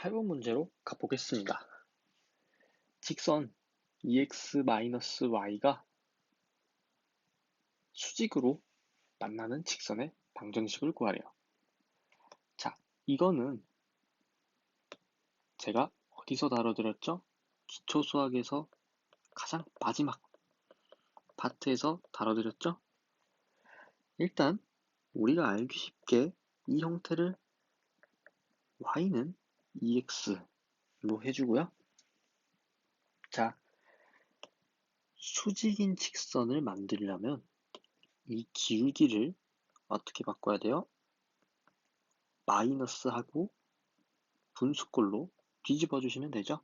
8번 문제로 가보겠습니다. 직선 EX-Y가 수직으로 만나는 직선의 방정식을 구하래요. 자, 이거는 제가 어디서 다뤄드렸죠? 기초수학에서 가장 마지막 파트에서 다뤄드렸죠? 일단 우리가 알기 쉽게 이 형태를 y는 EX로 해주고요. 자, 수직인 직선을 만들려면 이 길기를 어떻게 바꿔야 돼요? 마이너스하고 분수꼴로 뒤집어 주시면 되죠.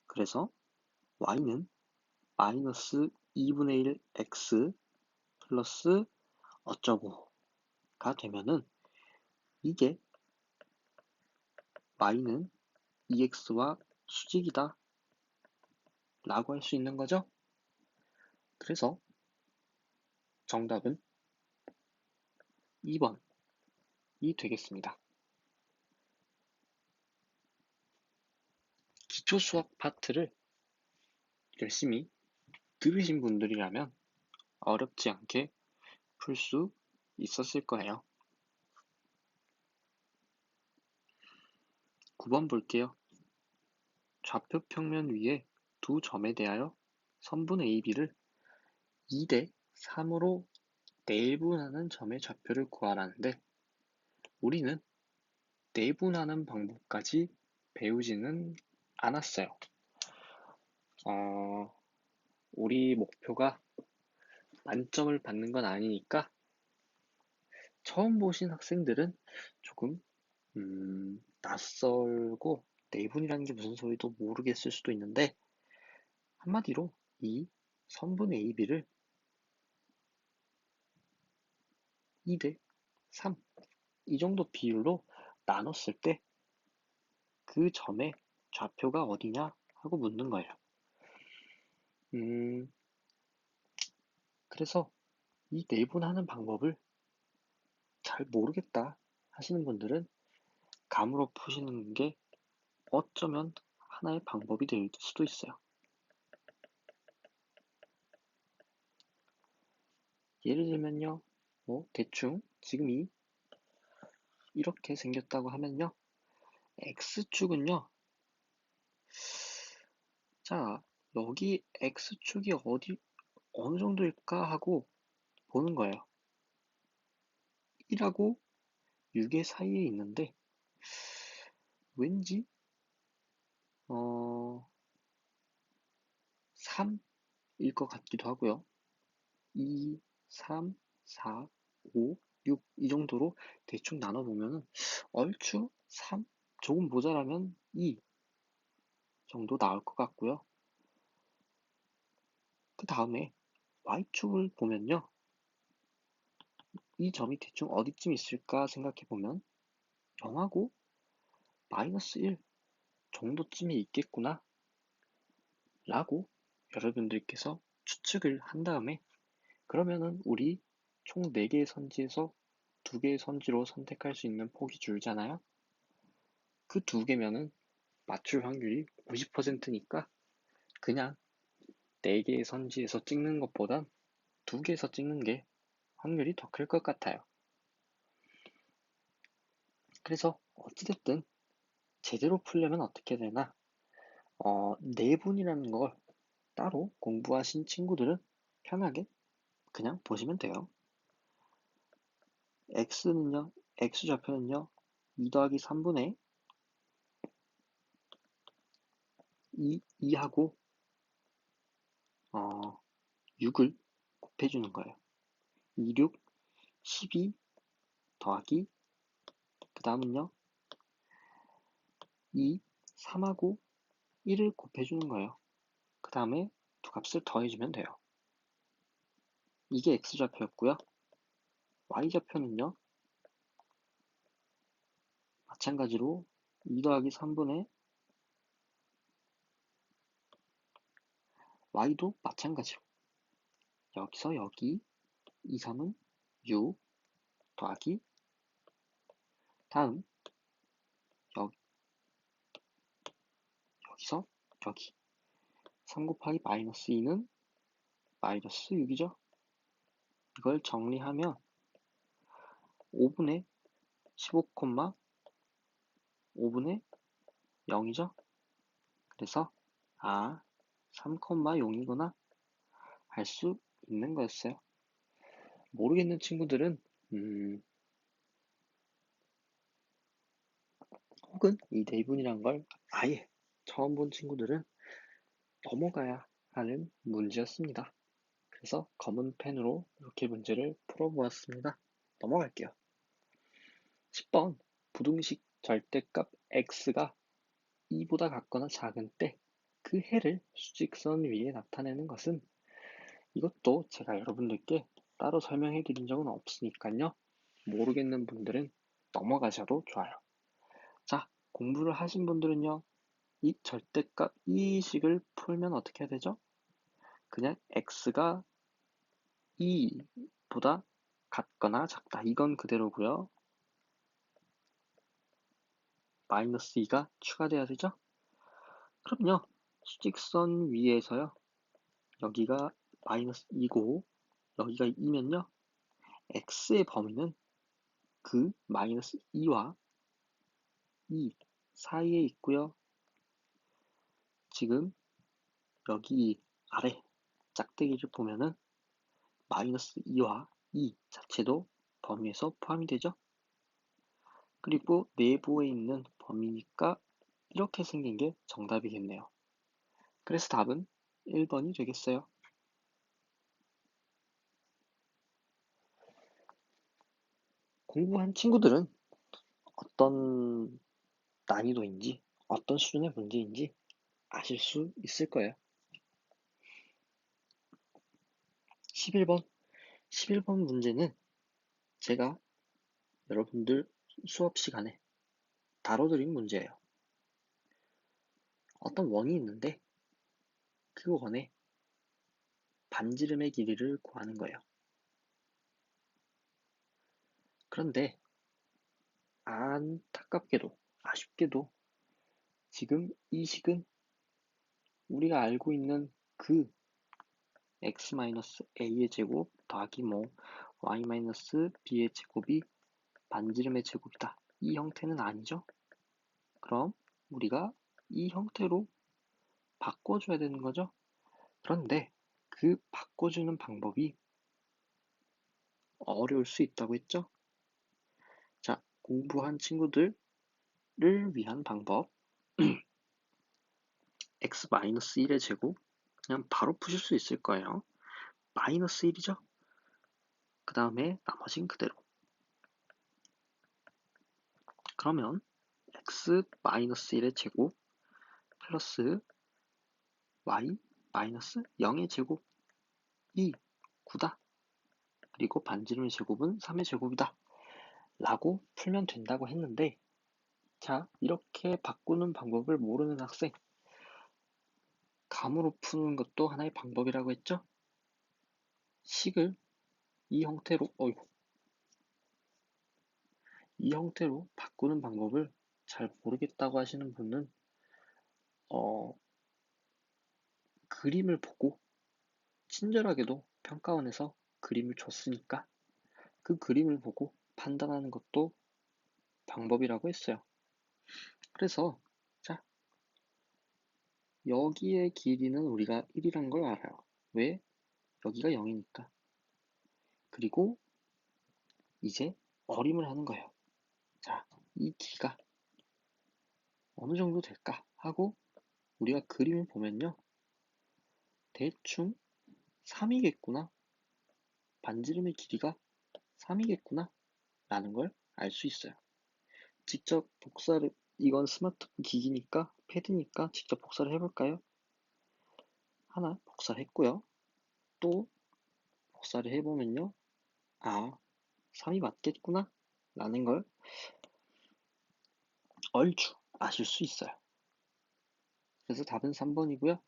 그래서 y는 마이너스 2분의 1 x 플러스 어쩌고가 되면은 이게 y는 2x와 수직이다 라고 할 수 있는 거죠. 그래서 정답은 2번이 되겠습니다. 기초 수학 파트를 열심히 들으신 분들이라면 어렵지 않게 풀 수 있었을 거예요. 9번 볼게요. 좌표 평면 위에 두 점에 대하여 선분 AB를 2대 3으로 내분하는 점의 좌표를 구하라는데 우리는 내분하는 방법까지 배우지는 않았어요. 우리 목표가 만점을 받는 건 아니니까 처음 보신 학생들은 조금 낯설고 내분이라는 게 무슨 소리도 모르겠을 수도 있는데 한마디로 이 선분 AB를 2대 3 이 정도 비율로 나눴을 때 그 점의 좌표가 어디냐 하고 묻는 거예요. 그래서 이 내분하는 방법을 잘 모르겠다 하시는 분들은 감으로 푸시는 게 어쩌면 하나의 방법이 될 수도 있어요. 예를 들면요, 대충 지금 이렇게 생겼다고 하면요, X축은요, 자, 여기 X축이 어느 정도일까 하고 보는 거예요. 1하고 6의 사이에 있는데, 왠지, 3일 것 같기도 하고요. 2, 3, 4, 5, 6 이 정도로 대충 나눠보면은 얼추 3, 조금 모자라면 2 정도 나올 것 같고요. 그 다음에 Y축을 보면요. 이 점이 대충 어디쯤 있을까 생각해보면 0하고 마이너스 1 정도쯤에 있겠구나 라고 여러분들께서 추측을 한 다음에 그러면은 우리 총 4개의 선지에서 2개의 선지로 선택할 수 있는 폭이 줄잖아요. 그 2개면은 맞출 확률이 50%니까 그냥 4개의 선지에서 찍는 것보단 2개에서 찍는 게 확률이 더 클 것 같아요. 그래서 어찌됐든 제대로 풀려면 어떻게 되나 내분이라는 걸 따로 공부하신 친구들은 편하게 그냥 보시면 돼요. x는요, x좌표는요 2 더하기 3분의 2하고 6을 곱해주는 거예요. 2, 6, 12 더하기 그 다음은요 2, 3하고 1을 곱해주는 거예요. 그 다음에 두 값을 더해주면 돼요. 이게 x좌표였고요. y좌표는요 마찬가지로 2 더하기 3분의 y도 마찬가지로 여기서 여기 2, 3은 6 더하기 다음 여기 3 곱하기 마이너스 2는 마이너스 6이죠. 이걸 정리하면 5분의 15, 5분의 0이죠. 그래서 3, 0이구나 알 수 있는 거였어요. 모르겠는 친구들은 혹은 이 대분이란 걸 아예 처음 본 친구들은 넘어가야 하는 문제였습니다. 그래서 검은 펜으로 이렇게 문제를 풀어보았습니다. 넘어갈게요. 10번 부등식 절대값 x가 2보다 같거나 작은 때 그 해를 수직선 위에 나타내는 것은, 이것도 제가 여러분들께 따로 설명해 드린 적은 없으니까요. 모르겠는 분들은 넘어가셔도 좋아요. 자, 공부를 하신 분들은요. 이 절대값 이 식을 풀면 어떻게 해야 되죠? 그냥 x가 2보다 같거나 작다. 이건 그대로고요. 마이너스 2가 추가돼야 되죠? 그럼요. 수직선 위에서요. 여기가 마이너스 2고 여기가 2면요. x의 범위는 그 마이너스 2와 2 사이에 있고요. 지금 여기 아래 짝대기를 보면은 마이너스 2와 2 자체도 범위에서 포함이 되죠. 그리고 내부에 있는 범위니까 이렇게 생긴 게 정답이겠네요. 그래서 답은 1번이 되겠어요. 공부한 친구들은 어떤 난이도인지 어떤 수준의 문제인지 아실 수 있을 거예요. 11번 11번 문제는 제가 여러분들 수업 시간에 다뤄드린 문제예요. 어떤 원이 있는데 그 원의 반지름의 길이를 구하는 거예요. 그런데 안타깝게도 아쉽게도 지금 이 식은 우리가 알고 있는 그 x-a의 제곱 더하기 y-b의 제곱이 반지름의 제곱이다. 이 형태는 아니죠? 그럼 우리가 이 형태로 바꿔줘야 되는 거죠? 그런데 그 바꿔주는 방법이 어려울 수 있다고 했죠? 자, 공부한 친구들을 위한 방법. x-1의 제곱 그냥 바로 푸실 수 있을 거예요. 마이너스 1이죠? 그 다음에 나머진 그대로. 그러면 x-1의 제곱 플러스 y-0의 제곱이 9다. 그리고 반지름의 제곱은 3의 제곱이다. 라고 풀면 된다고 했는데, 자, 이렇게 바꾸는 방법을 모르는 학생, 감으로 푸는 것도 하나의 방법이라고 했죠? 식을 이 형태로, 이 형태로 바꾸는 방법을 잘 모르겠다고 하시는 분은 그림을 보고 친절하게도 평가원에서 그림을 줬으니까 그 그림을 보고 판단하는 것도 방법이라고 했어요. 그래서 자, 여기의 길이는 우리가 1이란 걸 알아요. 왜? 여기가 0이니까. 그리고 이제 어림을 하는 거예요. 자, 이 길이가 어느 정도 될까 하고 우리가 그림을 보면요. 대충 3이겠구나. 반지름의 길이가 3이겠구나. 라는 걸 알 수 있어요. 직접 복사를, 이건 스마트폰 기기니까, 패드니까 직접 복사를 해볼까요? 하나 복사를 했고요. 또 복사를 해보면요. 3이 맞겠구나. 라는 걸 얼추 아실 수 있어요. 그래서 답은 3번이고요.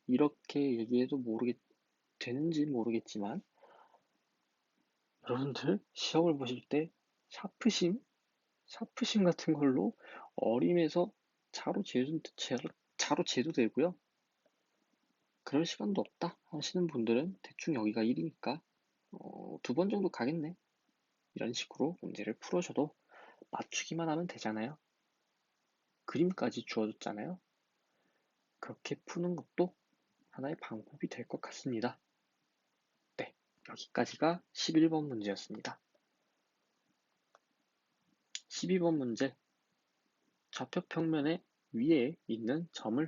이렇게 얘기해도 되는지 모르겠지만, 여러분들 시험을 보실 때 샤프심 같은 걸로 어림에서 차로 바로 재도 되고요. 그럴 시간도 없다 하시는 분들은 대충 여기가 1이니까 2번 정도 가겠네. 이런 식으로 문제를 풀어줘도 맞추기만 하면 되잖아요. 그림까지 주어졌잖아요. 그렇게 푸는 것도 하나의 방법이 될 것 같습니다. 네, 여기까지가 11번 문제였습니다. 12번 문제. 좌표 평면의 위에 있는 점을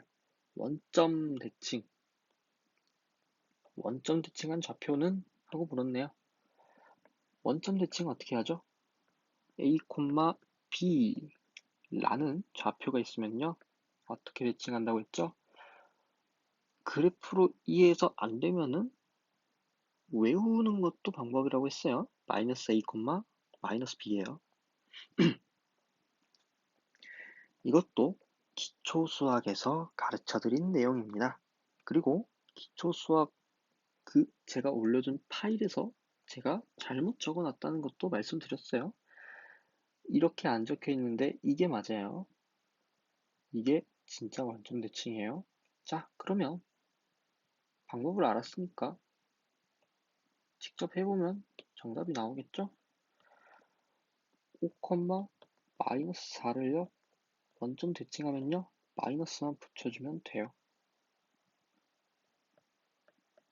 원점 대칭한 좌표는? 하고 물었네요. 원점 대칭 어떻게 하죠? A, B 라는 좌표가 있으면요. 어떻게 대칭한다고 했죠? 그래프로 이해해서 안 되면은 외우는 것도 방법이라고 했어요. 마이너스 A, 마이너스 B예요. 이것도 기초 수학에서 가르쳐 드린 내용입니다. 그리고 기초 수학 제가 올려준 파일에서 제가 잘못 적어 놨다는 것도 말씀드렸어요. 이렇게 안 적혀 있는데 이게 맞아요. 이게 진짜 원점 대칭이에요. 자, 그러면 방법을 알았으니까 직접 해보면 정답이 나오겠죠? 5, 마이너스 4를요. 원점 대칭하면요. 마이너스만 붙여주면 돼요.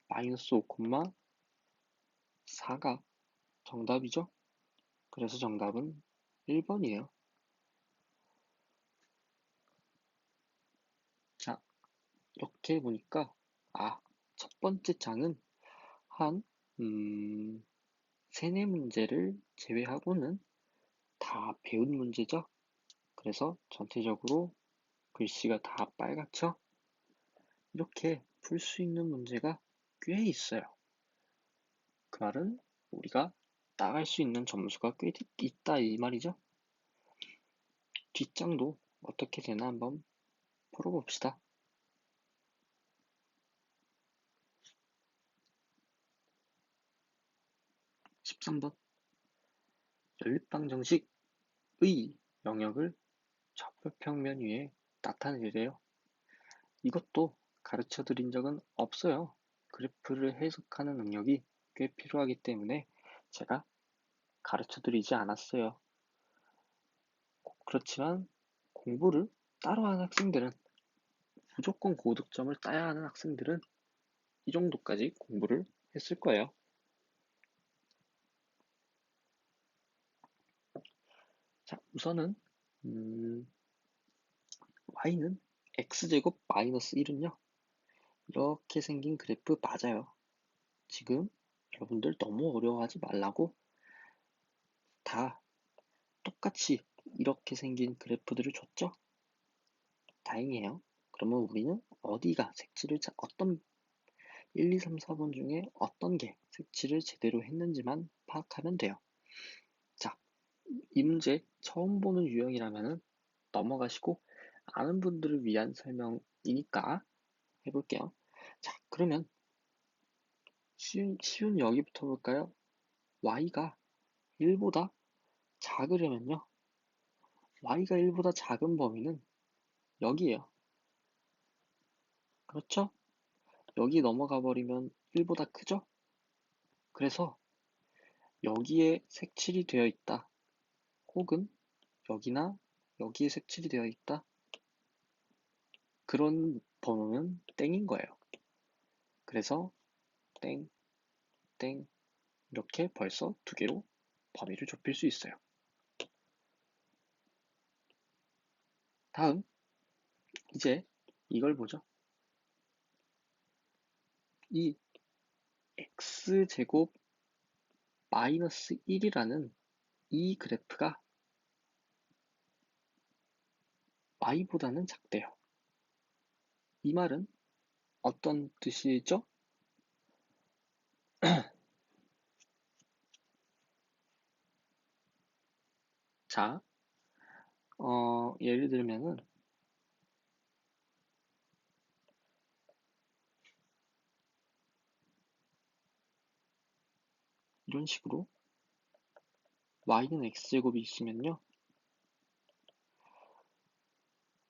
마이너스 5, 4가 정답이죠? 그래서 정답은 1번이에요. 자, 이렇게 보니까 첫 번째 장은 한 3, 4문제를 제외하고는 다 배운 문제죠? 그래서 전체적으로 글씨가 다 빨갛죠? 이렇게 풀 수 있는 문제가 꽤 있어요. 그 말은 우리가 따갈 수 있는 점수가 꽤 있다 이 말이죠. 뒷장도 어떻게 되나 한번 풀어봅시다. 13번 연립방정식의 영역을 좌표평면 위에 나타내래요. 이것도 가르쳐 드린 적은 없어요. 그래프를 해석하는 능력이 꽤 필요하기 때문에 제가 가르쳐 드리지 않았어요. 그렇지만 공부를 따로 하는 학생들은, 무조건 고득점을 따야 하는 학생들은 이 정도까지 공부를 했을 거예요. 자, 우선은 y는 x제곱 마이너스 1은요. 이렇게 생긴 그래프 맞아요. 지금 여러분들 너무 어려워하지 말라고 다 똑같이 이렇게 생긴 그래프들을 줬죠? 다행이에요. 그러면 우리는 어디가 어떤 1, 2, 3, 4번 중에 어떤 게 색칠을 제대로 했는지만 파악하면 돼요. 자, 이 문제 처음 보는 유형이라면 넘어가시고 아는 분들을 위한 설명이니까 해볼게요. 자, 그러면 쉬운 여기부터 볼까요? y가 1보다 작으려면요. y가 1보다 작은 범위는 여기에요. 그렇죠? 여기 넘어가 버리면 1보다 크죠? 그래서 여기에 색칠이 되어 있다. 혹은 여기나 여기에 색칠이 되어 있다. 그런 번호는 땡인 거예요. 그래서 땡, 땡 이렇게 벌써 2개로 범위를 좁힐 수 있어요. 다음 이제 이걸 보죠. 이 x제곱 마이너스 1이라는 이 그래프가 y보다는 작대요. 이 말은 어떤 뜻이죠? 자, 예를 들면은 이런 식으로 y는 x제곱이 있으면요.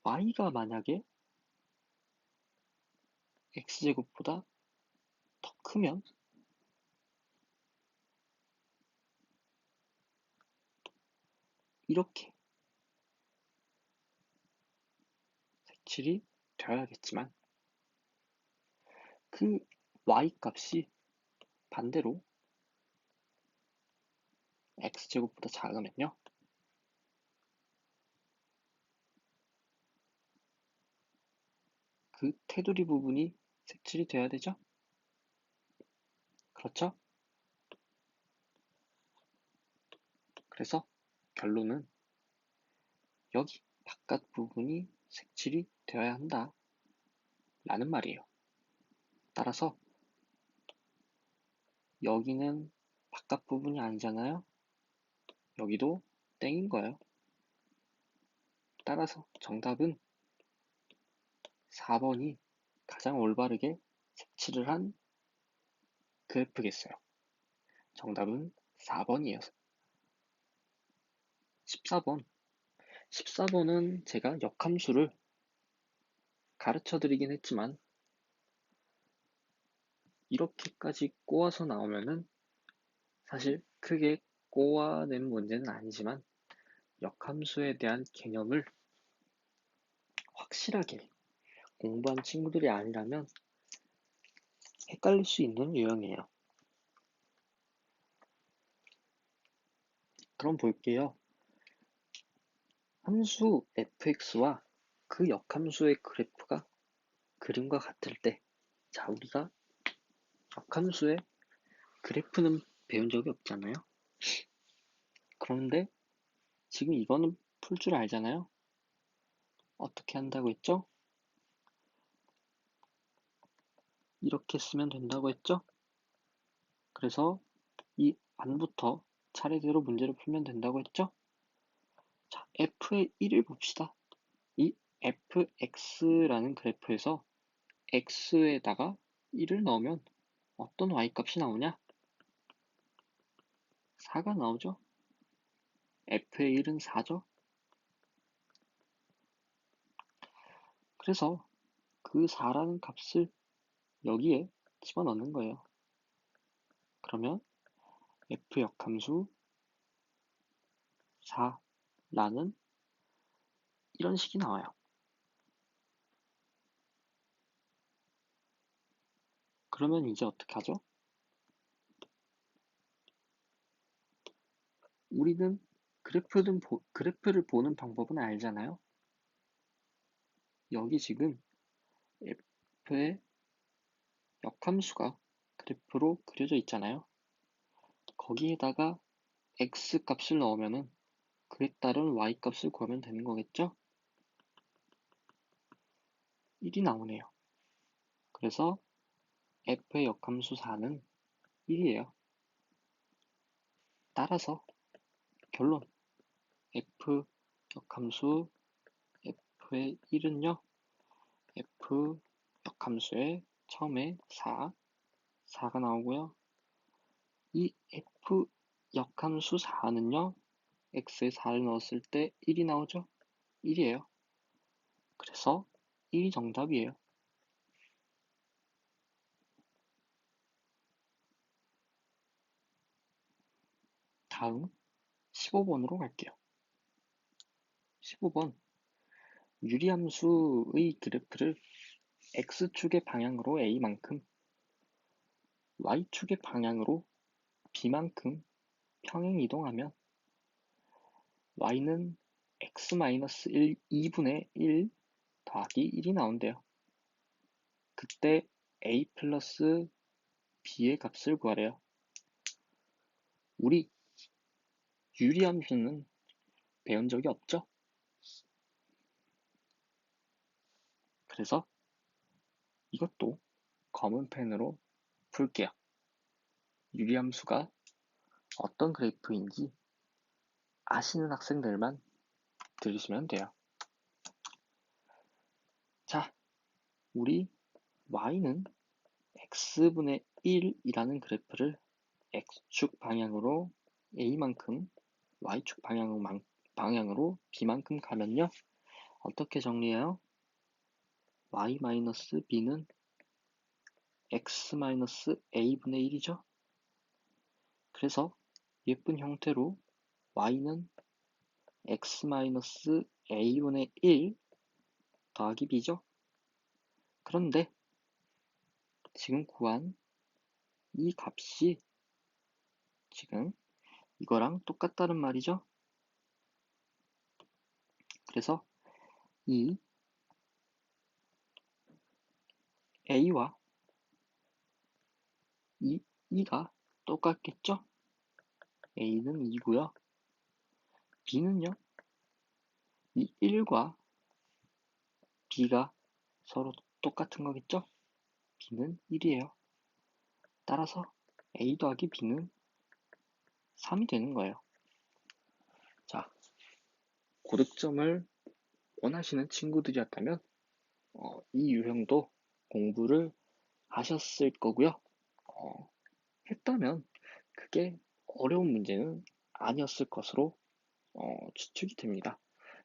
y가 만약에 x제곱보다 더 크면 이렇게 색칠이 되어야겠지만 그 y 값이 반대로 x제곱보다 작으면요. 그 테두리 부분이 색칠이 돼야 되죠? 그렇죠? 그래서 결론은 여기 바깥 부분이 색칠이 되어야 한다 라는 말이에요. 따라서 여기는 바깥 부분이 아니잖아요. 여기도 땡인 거예요. 따라서 정답은 4번이 가장 올바르게 색칠을 한 그래프겠어요. 정답은 4번이에요. 14번. 14번은 제가 역함수를 가르쳐 드리긴 했지만 이렇게까지 꼬아서 나오면은 사실 크게 꼬아낸 문제는 아니지만 역함수에 대한 개념을 확실하게 공부한 친구들이 아니라면 헷갈릴 수 있는 유형이에요. 그럼 볼게요. 함수 fx와 그 역함수의 그래프가 그림과 같을 때, 자, 우리가 역함수의 그래프는 배운 적이 없잖아요. 그런데 지금 이거는 풀 줄 알잖아요. 어떻게 한다고 했죠? 이렇게 쓰면 된다고 했죠? 그래서 이 안부터 차례대로 문제를 풀면 된다고 했죠? 자, f의 1을 봅시다. 이 fx라는 그래프에서 x에다가 1을 넣으면 어떤 y값이 나오냐? 4가 나오죠? f의 1은 4죠? 그래서 그 4라는 값을 여기에 집어넣는 거예요. 그러면 f 역함수 4라는 이런 식이 나와요. 그러면 이제 어떻게 하죠? 우리는 그래프를 보는 방법은 알잖아요. 여기 지금 f의 역함수가 그래프로 그려져 있잖아요. 거기에다가 x 값을 넣으면은 그에 따른 y 값을 구하면 되는 거겠죠? 1이 나오네요. 그래서 f의 역함수 4는 1이에요. 따라서 결론 f 역함수 f의 1은요. f 역함수의 처음에 4가 나오고요. 이 f 역함수 4는요. x에 4를 넣었을 때 1이 나오죠? 1이에요. 그래서 1이 정답이에요. 다음 15번으로 갈게요. 15번 유리함수의 그래프를 x축의 방향으로 a만큼 y축의 방향으로 b만큼 평행 이동하면 y는 x-1 2분의 1 더하기 1이 나온대요. 그때 a 플러스 b의 값을 구하래요. 우리 유리함수는 배운 적이 없죠? 그래서 이것도 검은 펜으로 풀게요. 유리함수가 어떤 그래프인지 아시는 학생들만 들으시면 돼요. 자, 우리 y는 x분의 1이라는 그래프를 x축 방향으로 a만큼 y축 방향으로 b만큼 가면요. 어떻게 정리해요? y-b는 x-a분의 1이죠. 그래서 예쁜 형태로 y는 x-a분의 1 더하기 b죠. 그런데 지금 구한 이 값이 지금 이거랑 똑같다는 말이죠. 그래서 이 a와 이 2가 똑같겠죠? a는 2고요. b는요. 이 1과 b가 서로 똑같은 거겠죠? b는 1이에요. 따라서 a 더하기 b는 3이 되는 거예요. 자, 고득점을 원하시는 친구들이었다면 이 유형도 공부를 하셨을 거고요. 했다면 그게 어려운 문제는 아니었을 것으로 추측이 됩니다.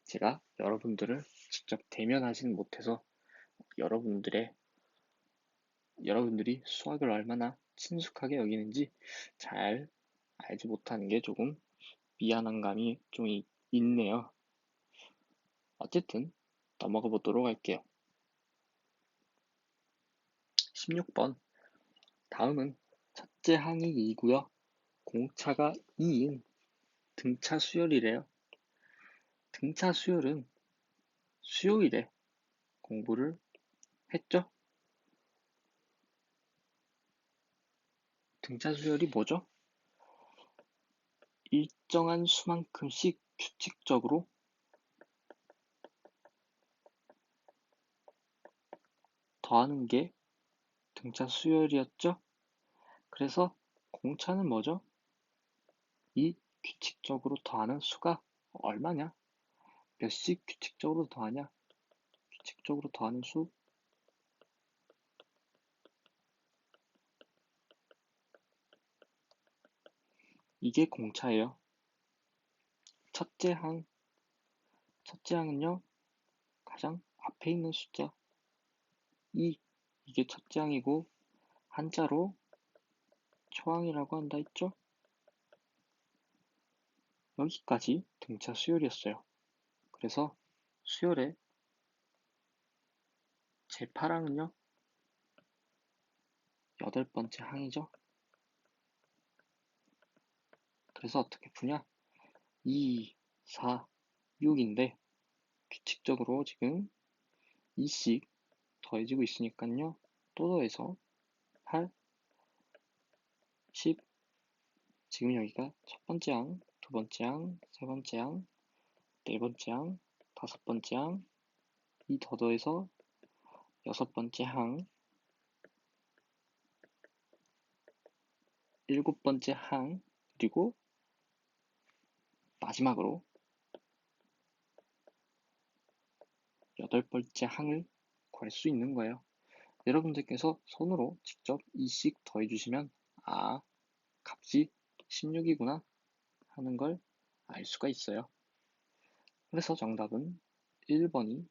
제가 여러분들을 직접 대면하지는 못해서 여러분들이 수학을 얼마나 친숙하게 여기는지 잘 알지 못하는 게 조금 미안한 감이 좀 있네요. 어쨌든 넘어가 보도록 할게요. 16번. 다음은 첫째 항이 2고요. 공차가 2인 등차 수열이래요. 등차 수열은 수요일에 공부를 했죠? 등차 수열이 뭐죠? 일정한 수만큼씩 규칙적으로 더하는 게 등차 수열이었죠? 그래서 공차는 뭐죠? 이 규칙적으로 더하는 수가 얼마냐? 몇씩 규칙적으로 더하냐? 규칙적으로 더하는 수? 이게 공차예요. 첫째 항은요, 가장 앞에 있는 숫자 2, 이게 첫째 항이고 한자로 초항이라고 한다 했죠? 여기까지 등차 수열이었어요. 그래서 수열의 제8항은요, 8번째 항이죠. 그래서 어떻게 푸냐? 2, 4, 6인데 규칙적으로 지금 2씩 더해지고 있으니까요. 또 더해서 8, 10, 지금 여기가 첫 번째 항, 두 번째 항, 세 번째 항, 네 번째 항, 다섯 번째 항, 이 더해서 여섯 번째 항, 일곱 번째 항, 그리고 마지막으로 여덟 번째 항을 구할 수 있는 거예요. 여러분들께서 손으로 직접 2씩 더해주시면 값이 16이구나 하는 걸 알 수가 있어요. 그래서 정답은 1번이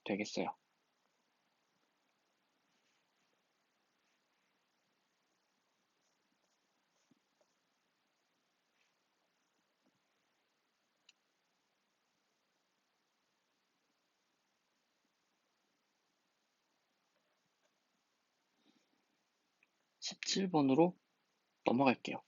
되겠어요. 17번으로 넘어갈게요.